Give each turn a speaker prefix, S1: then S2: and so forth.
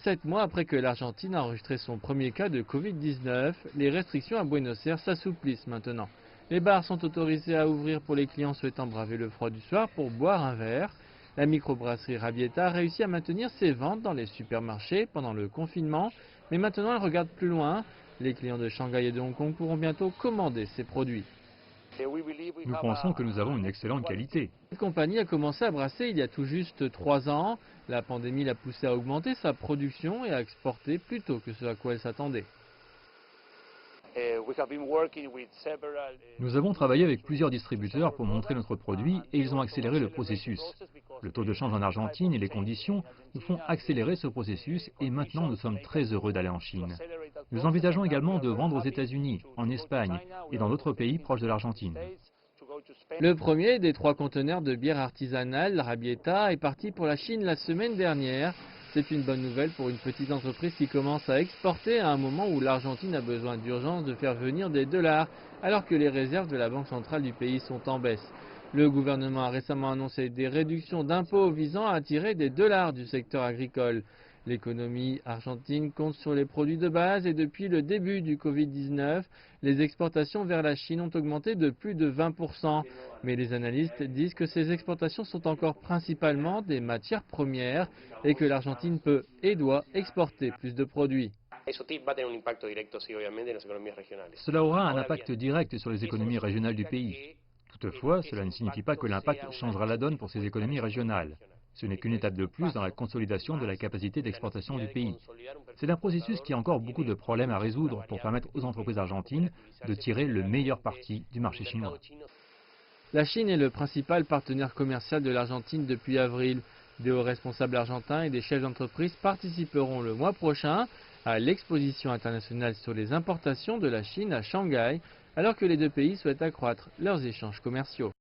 S1: 7 mois après que l'Argentine a enregistré son premier cas de Covid-19, les restrictions à Buenos Aires s'assouplissent maintenant. Les bars sont autorisés à ouvrir pour les clients souhaitant braver le froid du soir pour boire un verre. La microbrasserie Rabieta a réussi à maintenir ses ventes dans les supermarchés pendant le confinement, mais maintenant elle regarde plus loin. Les clients de Shanghai et de Hong Kong pourront bientôt commander ses produits.
S2: Nous pensons que nous avons une excellente qualité.
S1: Cette compagnie a commencé à brasser il y a tout juste 3 ans. La pandémie l'a poussée à augmenter sa production et à exporter plus tôt que ce à quoi elle s'attendait.
S2: Nous avons travaillé avec plusieurs distributeurs pour montrer notre produit et ils ont accéléré le processus. Le taux de change en Argentine et les conditions nous font accélérer ce processus et maintenant nous sommes très heureux d'aller en Chine. Nous envisageons également de vendre aux États-Unis, en Espagne et dans d'autres pays proches de l'Argentine.
S1: Le premier des 3 conteneurs de bière artisanale, la Rabieta, est parti pour la Chine la semaine dernière. C'est une bonne nouvelle pour une petite entreprise qui commence à exporter à un moment où l'Argentine a besoin d'urgence de faire venir des dollars, alors que les réserves de la Banque centrale du pays sont en baisse. Le gouvernement a récemment annoncé des réductions d'impôts visant à attirer des dollars du secteur agricole. L'économie argentine compte sur les produits de base et depuis le début du Covid-19, les exportations vers la Chine ont augmenté de plus de 20%. Mais les analystes disent que ces exportations sont encore principalement des matières premières et que l'Argentine peut et doit exporter plus de produits.
S2: Cela aura un impact direct sur les économies régionales du pays. Toutefois, cela ne signifie pas que l'impact changera la donne pour ces économies régionales. Ce n'est qu'une étape de plus dans la consolidation de la capacité d'exportation du pays. C'est un processus qui a encore beaucoup de problèmes à résoudre pour permettre aux entreprises argentines de tirer le meilleur parti du marché chinois.
S1: La Chine est le principal partenaire commercial de l'Argentine depuis avril. Des hauts responsables argentins et des chefs d'entreprise participeront le mois prochain à l'exposition internationale sur les importations de la Chine à Shanghai, alors que les deux pays souhaitent accroître leurs échanges commerciaux.